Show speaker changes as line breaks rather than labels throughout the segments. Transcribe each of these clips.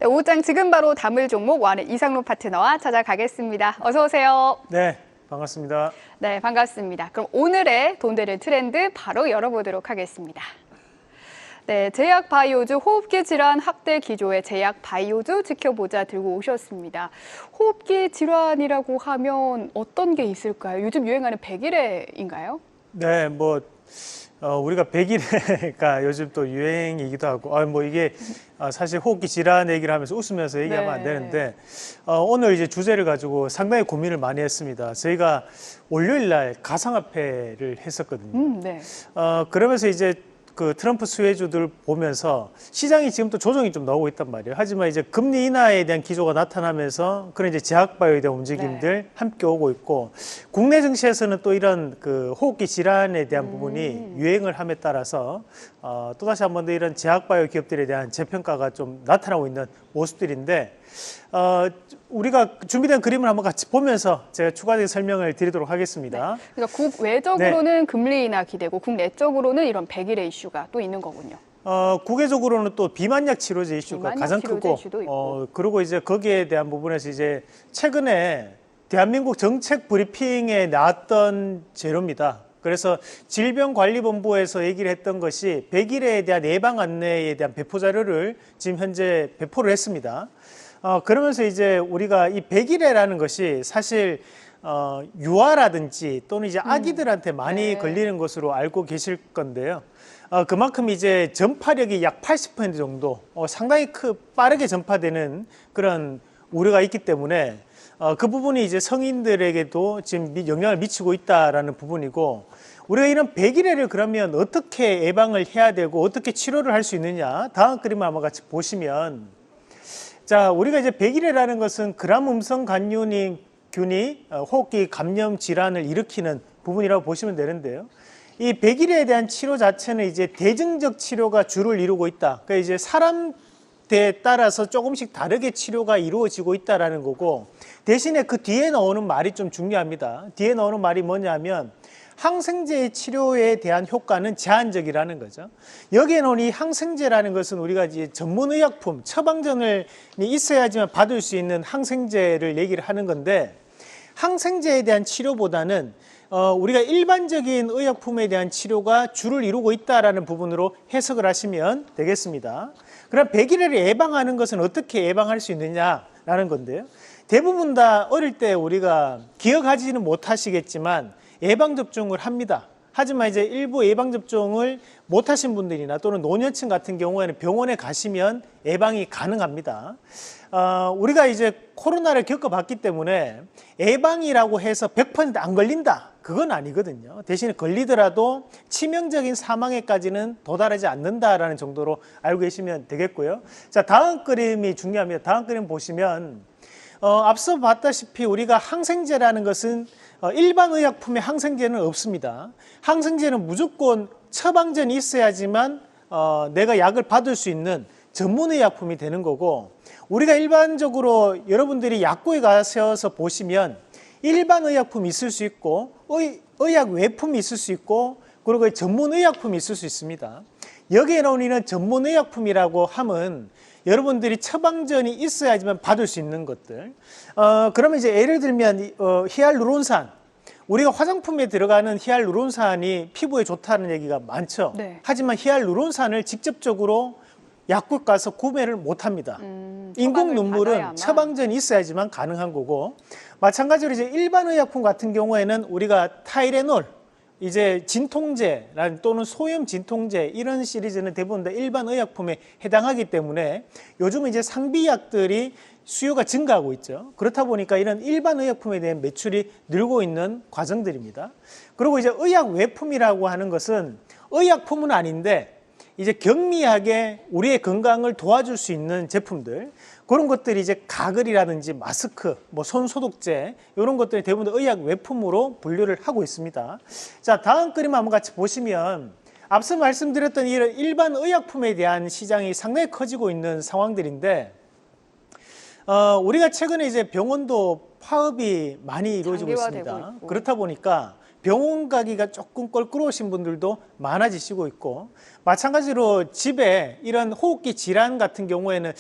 네, 오후장 지금 바로 다물 종목 와는 이상로 파트너와 찾아가겠습니다. 어서 오세요.
네, 반갑습니다.
네, 반갑습니다. 그럼 오늘의 돈 되는 트렌드 바로 열어보도록 하겠습니다. 네, 제약 바이오주 호흡기 질환 확대 기조의 제약 바이오주 지켜보자 들고 오셨습니다. 호흡기 질환이라고 하면 어떤 게 있을까요? 요즘 유행하는 백일해인가요?
네, 우리가 백일해가 요즘 또 유행이기도 하고, 이게 사실 호흡기 질환 얘기를 하면서 웃으면서 얘기하면 안 되는데, 오늘 이제 주제를 가지고 상당히 고민을 많이 했습니다. 저희가 월요일 날 가상화폐를 했었거든요.
네.
그러면서 이제 그 트럼프 수혜주들 보면서 시장이 지금 또 조정이 좀 나오고 있단 말이에요. 하지만 이제 금리 인하에 대한 기조가 나타나면서 그런 이제 제약바이오에 대한 움직임들 함께 오고 있고, 국내 증시에서는 또 이런 그 호흡기 질환에 대한 부분이 유행을 함에 따라서 또다시 한 번 더 이런 제약바이오 기업들에 대한 재평가가 좀 나타나고 있는 모습들인데, 우리가 준비된 그림을 한번 같이 보면서 제가 추가적인 설명을 드리도록 하겠습니다.
네. 그러니까 국외적으로는 금리 인하 기대고 국내적으로는 이런 백일해 이슈가 또 있는 거군요.
국외적으로는 또 비만약 치료제 이슈가
비만약
가장
치료제
크고,
이슈도 있고.
그리고 이제 거기에 대한 부분에서 이제 최근에 대한민국 정책 브리핑에 나왔던 재료입니다. 그래서 질병관리본부에서 얘기를 했던 것이 백일해에 대한 예방 안내에 대한 배포 자료를 지금 현재 배포를 했습니다. 그러면서 이제 우리가 이 백일해라는 것이 사실 유아라든지 또는 이제 아기들한테 많이 걸리는 것으로 알고 계실 건데요. 그만큼 이제 전파력이 약 80% 정도 상당히 빠르게 전파되는 그런 우려가 있기 때문에 그 부분이 이제 성인들에게도 지금 영향을 미치고 있다라는 부분이고, 우리가 이런 백일해를 그러면 어떻게 예방을 해야 되고 어떻게 치료를 할 수 있느냐, 다음 그림을 한번 같이 보시면, 자, 우리가 이제 백일해라는 것은 gram 음성 간균이 호흡기 감염 질환을 일으키는 부분이라고 보시면 되는데요. 이 백일해에 대한 치료 자체는 이제 대증적 치료가 주를 이루고 있다. 그러니까 이제 사람에 따라서 조금씩 다르게 치료가 이루어지고 있다라는 거고, 대신에 그 뒤에 나오는 말이 좀 중요합니다. 뒤에 나오는 말이 뭐냐면 항생제의 치료에 대한 효과는 제한적이라는 거죠. 여기에 나온 이 항생제라는 것은 우리가 이제 전문의약품, 처방전이 있어야지만 받을 수 있는 항생제를 얘기를 하는 건데, 항생제에 대한 치료보다는 우리가 일반적인 의약품에 대한 치료가 주를 이루고 있다라는 부분으로 해석을 하시면 되겠습니다. 그럼 백일해를 예방하는 것은 어떻게 예방할 수 있느냐라는 건데요. 대부분 다 어릴 때 우리가 기억하지는 못하시겠지만 예방접종을 합니다. 하지만 이제 일부 예방접종을 못하신 분들이나 또는 노년층 같은 경우에는 병원에 가시면 예방이 가능합니다. 우리가 이제 코로나를 겪어봤기 때문에 예방이라고 해서 100% 안 걸린다, 그건 아니거든요. 대신에 걸리더라도 치명적인 사망에까지는 도달하지 않는다라는 정도로 알고 계시면 되겠고요. 자, 다음 그림이 중요합니다. 다음 그림 보시면 앞서 봤다시피 우리가 항생제라는 것은 일반 의약품에 항생제는 없습니다. 항생제는 무조건 처방전이 있어야지만 내가 약을 받을 수 있는 전문의약품이 되는 거고, 우리가 일반적으로 여러분들이 약국에 가셔서 보시면 일반 의약품이 있을 수 있고 의약 외품이 있을 수 있고, 그리고 전문의약품이 있을 수 있습니다. 여기에 나오는 전문의약품이라고 하면 여러분들이 처방전이 있어야지만 받을 수 있는 것들. 그러면 이제 예를 들면 히알루론산, 우리가 화장품에 들어가는 히알루론산이 피부에 좋다는 얘기가 많죠.
네.
하지만 히알루론산을 직접적으로 약국 가서 구매를 못 합니다. 인공 눈물은 처방전이 있어야지만 가능한 거고, 마찬가지로 이제 일반 의약품 같은 경우에는 우리가 타이레놀, 이제 진통제 또는 소염 진통제, 이런 시리즈는 대부분 다 일반 의약품에 해당하기 때문에 요즘은 이제 상비약들이 수요가 증가하고 있죠. 그렇다 보니까 이런 일반 의약품에 대한 매출이 늘고 있는 과정들입니다. 그리고 이제 의약 외품이라고 하는 것은 의약품은 아닌데 이제 경미하게 우리의 건강을 도와줄 수 있는 제품들, 그런 것들이 이제 가글이라든지 마스크, 손 소독제, 이런 것들이 대부분 의약 외품으로 분류를 하고 있습니다. 자, 다음 그림 한번 같이 보시면 앞서 말씀드렸던 이런 일반 의약품에 대한 시장이 상당히 커지고 있는 상황들인데, 우리가 최근에 이제 병원도 파업이 많이 이루어지고 있습니다. 그렇다 보니까 병원 가기가 조금 껄끄러우신 분들도 많아지시고 있고, 마찬가지로 집에 이런 호흡기 질환 같은 경우에는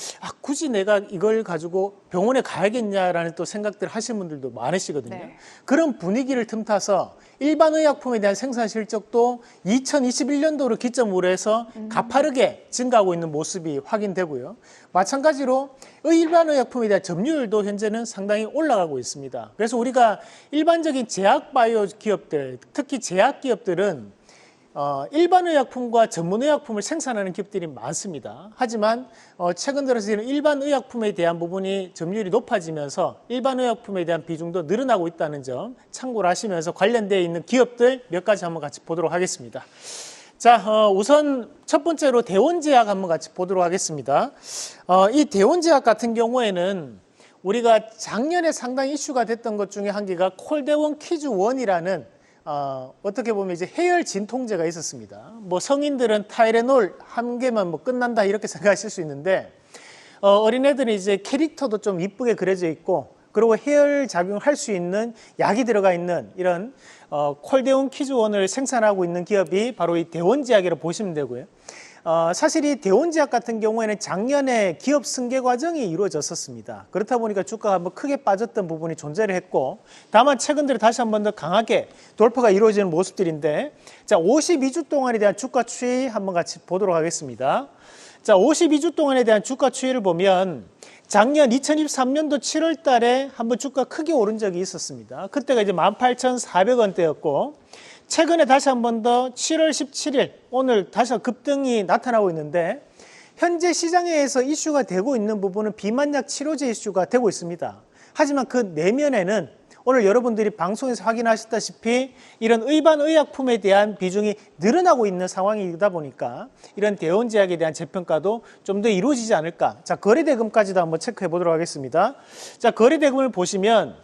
굳이 내가 이걸 가지고 병원에 가야겠냐라는 또 생각들 하시는 분들도 많으시거든요.
네.
그런 분위기를 틈타서 일반 의약품에 대한 생산 실적도 2021년도를 기점으로 해서 가파르게 증가하고 있는 모습이 확인되고요. 마찬가지로 일반 의약품에 대한 점유율도 현재는 상당히 올라가고 있습니다. 그래서 우리가 일반적인 제약 바이오 기업들, 특히 제약 기업들은 일반 의약품과 전문 의약품을 생산하는 기업들이 많습니다. 하지만 최근 들어서 일반 의약품에 대한 부분이 점유율이 높아지면서 일반 의약품에 대한 비중도 늘어나고 있다는 점 참고를 하시면서 관련되어 있는 기업들 몇 가지 한번 같이 보도록 하겠습니다. 자, 우선 첫 번째로 대원제약 한번 같이 보도록 하겠습니다. 이 대원제약 같은 경우에는 우리가 작년에 상당히 이슈가 됐던 것 중에 한 개가 콜데원 퀴즈 1이라는 어떻게 보면 이제 해열 진통제가 있었습니다. 뭐 성인들은 타이레놀 한 개만 뭐 끝난다 이렇게 생각하실 수 있는데 어린애들은 이제 캐릭터도 좀 이쁘게 그려져 있고 그리고 해열 작용을 할 수 있는 약이 들어가 있는 이런 콜데온 퀴즈원을 생산하고 있는 기업이 바로 이 대원제약이라고 보시면 되고요. 사실 이 대원제약 같은 경우에는 작년에 기업 승계 과정이 이루어졌었습니다. 그렇다 보니까 주가가 한번 크게 빠졌던 부분이 존재를 했고, 다만 최근 들어 다시 한번 더 강하게 돌파가 이루어지는 모습들인데, 자, 52주 동안에 대한 주가 추이 한번 같이 보도록 하겠습니다. 자, 52주 동안에 대한 주가 추이를 보면 작년 2023년도 7월 달에 한번 주가 크게 오른 적이 있었습니다. 그때가 이제 18,400원대였고, 최근에 다시 한 번 더 7월 17일 오늘 다시 급등이 나타나고 있는데, 현재 시장에서 이슈가 되고 있는 부분은 비만약 치료제 이슈가 되고 있습니다. 하지만 그 내면에는 오늘 여러분들이 방송에서 확인하셨다시피 이런 일반 의약품에 대한 비중이 늘어나고 있는 상황이다 보니까 이런 대원제약에 대한 재평가도 좀 더 이루어지지 않을까. 자, 거래대금까지도 한번 체크해 보도록 하겠습니다. 자, 거래대금을 보시면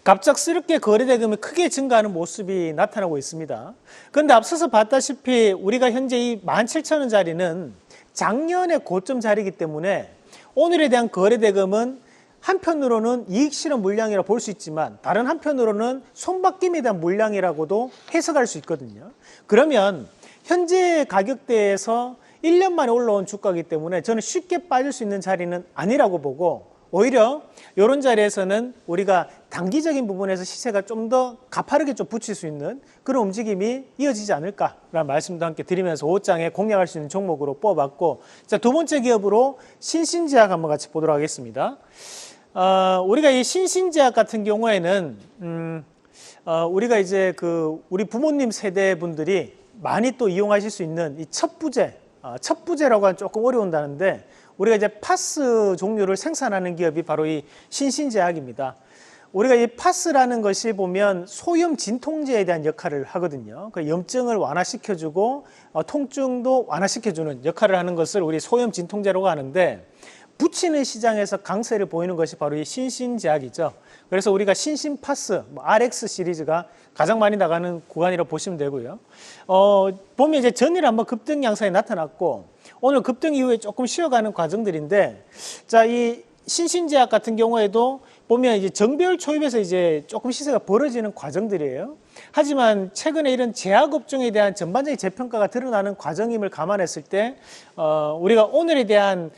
갑작스럽게 거래대금이 크게 증가하는 모습이 나타나고 있습니다. 그런데 앞서서 봤다시피 우리가 현재 이 17,000원짜리는 작년의 고점 자리이기 때문에 오늘에 대한 거래대금은 한편으로는 이익 실현 물량이라고 볼 수 있지만 다른 한편으로는 손바뀜에 대한 물량이라고도 해석할 수 있거든요. 그러면 현재 가격대에서 1년 만에 올라온 주가이기 때문에 저는 쉽게 빠질 수 있는 자리는 아니라고 보고, 오히려 이런 자리에서는 우리가 단기적인 부분에서 시세가 좀 더 가파르게 좀 붙일 수 있는 그런 움직임이 이어지지 않을까라는 말씀도 함께 드리면서 5장에 공략할 수 있는 종목으로 뽑아봤고, 자, 두 번째 기업으로 신신제약 한번 같이 보도록 하겠습니다. 우리가 이 신신제약 같은 경우에는 우리가 이제 우리 부모님 세대 분들이 많이 또 이용하실 수 있는 이 첩부제, 첩부제라고 하면 조금 어려운다는데 우리가 이제 파스 종류를 생산하는 기업이 바로 이 신신제약입니다. 우리가 이 파스라는 것이 보면 소염 진통제에 대한 역할을 하거든요. 그 염증을 완화시켜주고 통증도 완화시켜주는 역할을 하는 것을 우리 소염 진통제라고 하는데, 붙이는 시장에서 강세를 보이는 것이 바로 이 신신제약이죠. 그래서 우리가 신신파스, RX 시리즈가 가장 많이 나가는 구간이라고 보시면 되고요. 보면 이제 전일 한번 급등 양상이 나타났고 오늘 급등 이후에 조금 쉬어가는 과정들인데, 자, 이 신신제약 같은 경우에도 보면 이제 정배열 초입에서 이제 조금 시세가 벌어지는 과정들이에요. 하지만 최근에 이런 제약 업종에 대한 전반적인 재평가가 드러나는 과정임을 감안했을 때 우리가 오늘에 대한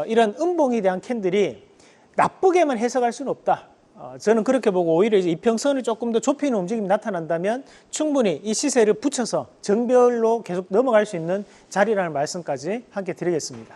이런 음봉에 대한 캔들이 나쁘게만 해석할 수는 없다. 저는 그렇게 보고 오히려 이제 이평선을 조금 더 좁히는 움직임이 나타난다면 충분히 이 시세를 붙여서 정별로 계속 넘어갈 수 있는 자리라는 말씀까지 함께 드리겠습니다.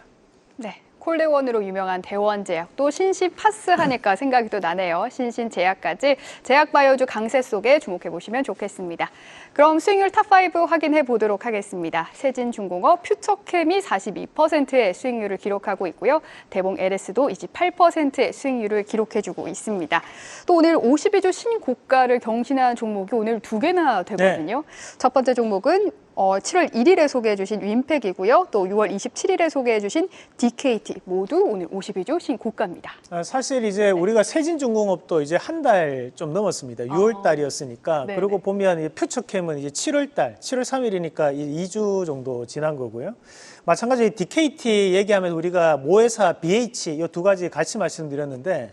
네. 콜데원으로 유명한 대원제약도 신신파스 하니까 생각이 또 나네요. 신신제약까지 제약바이오주 강세 속에 주목해 보시면 좋겠습니다. 그럼 수익률 탑5 확인해 보도록 하겠습니다. 세진중공업, 퓨처캠이 42%의 수익률을 기록하고 있고요. 대봉 LS도 28%의 수익률을 기록해주고 있습니다. 또 오늘 52주 신고가를 경신한 종목이 오늘 2개나 되거든요. 네. 첫 번째 종목은 7월 1일에 소개해 주신 윈팩이고요. 또 6월 27일에 소개해 주신 DKT 모두 오늘 52주 신고가입니다.
사실 이제 우리가 세진중공업도 이제 한 달 좀 넘었습니다. 6월 달이었으니까.
네네.
그리고 보면 퓨처캠은 이제 7월 달, 7월 3일이니까 2주 정도 지난 거고요. 마찬가지로 DKT 얘기하면 우리가 모회사 BH 이 두 가지 같이 말씀드렸는데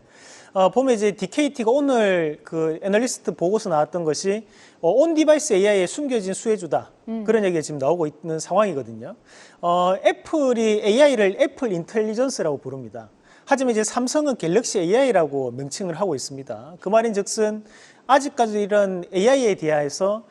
보면 이제 DKT가 오늘 그 애널리스트 보고서 나왔던 것이 온 디바이스 AI에 숨겨진 수혜주다. 그런 얘기가 지금 나오고 있는 상황이거든요. 애플이 AI를 애플 인텔리전스라고 부릅니다. 하지만 이제 삼성은 갤럭시 AI라고 명칭을 하고 있습니다. 그 말인즉슨 아직까지 이런 AI에 대해서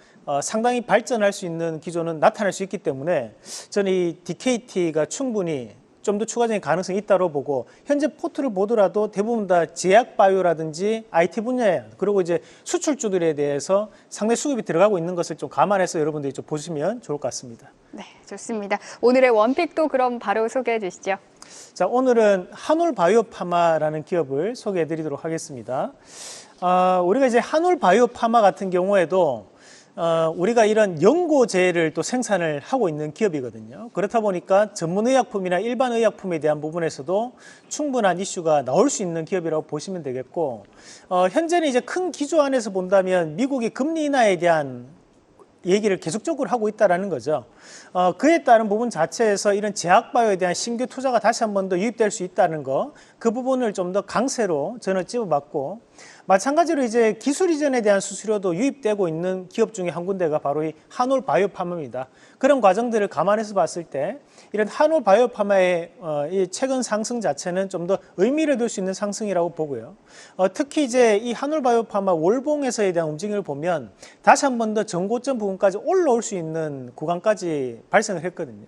상당히 발전할 수 있는 기조는 나타날 수 있기 때문에 저는 이 DKT가 충분히 좀 더 추가적인 가능성이 있다고 보고, 현재 포트를 보더라도 대부분 다 제약바이오라든지 IT 분야에, 그리고 이제 수출주들에 대해서 상당히 수급이 들어가고 있는 것을 좀 감안해서 여러분들이 좀 보시면 좋을 것 같습니다.
네, 좋습니다. 오늘의 원픽도 그럼 바로 소개해 주시죠.
자, 오늘은 한올바이오파마라는 기업을 소개해 드리도록 하겠습니다. 우리가 이제 한올바이오파마 같은 경우에도 우리가 이런 연고제를 또 생산을 하고 있는 기업이거든요. 그렇다 보니까 전문의약품이나 일반의약품에 대한 부분에서도 충분한 이슈가 나올 수 있는 기업이라고 보시면 되겠고, 현재는 이제 큰 기조 안에서 본다면 미국이 금리 인하에 대한 얘기를 계속적으로 하고 있다는 거죠. 그에 따른 부분 자체에서 이런 제약바이오에 대한 신규 투자가 다시 한 번 더 유입될 수 있다는 거, 그 부분을 좀 더 강세로 저는 찝어봤고, 마찬가지로 이제 기술 이전에 대한 수수료도 유입되고 있는 기업 중에 한 군데가 바로 이 한올바이오파마입니다. 그런 과정들을 감안해서 봤을 때 이런 한올바이오파마의 이 최근 상승 자체는 좀 더 의미를 둘 수 있는 상승이라고 보고요. 특히 이제 이 한올바이오파마 월봉에서에 대한 움직임을 보면 다시 한 번 더 전고점 부분까지 올라올 수 있는 구간까지 발생을 했거든요.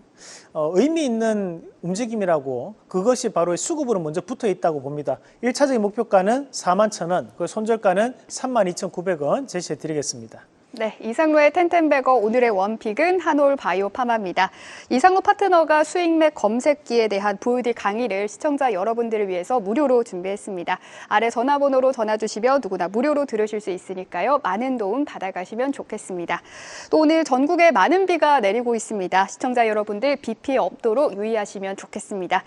의미 있는 움직임이라고, 그것이 바로 수급으로 먼저 붙어 있다고 봅니다. 1차적인 목표가는 41,000원, 그 손절가는 32,900원 제시해 드리겠습니다.
네, 이상로의 텐텐베거 오늘의 원픽은 한올바이오파마입니다. 이상로 파트너가 수익맥 검색기에 대한 VOD 강의를 시청자 여러분들을 위해서 무료로 준비했습니다. 아래 전화번호로 전화 주시면 누구나 무료로 들으실 수 있으니까요. 많은 도움 받아가시면 좋겠습니다. 또 오늘 전국에 많은 비가 내리고 있습니다. 시청자 여러분들 비 피해 없도록 유의하시면 좋겠습니다.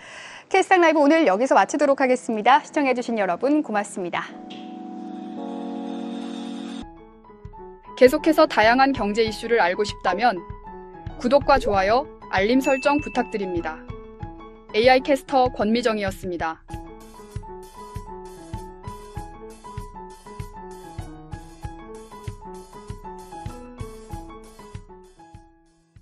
K스탁 라이브 오늘 여기서 마치도록 하겠습니다. 시청해주신 여러분 고맙습니다. 계속해서 다양한 경제 이슈를 알고 싶다면 구독과 좋아요, 알림 설정 부탁드립니다. AI 캐스터 권미정이었습니다.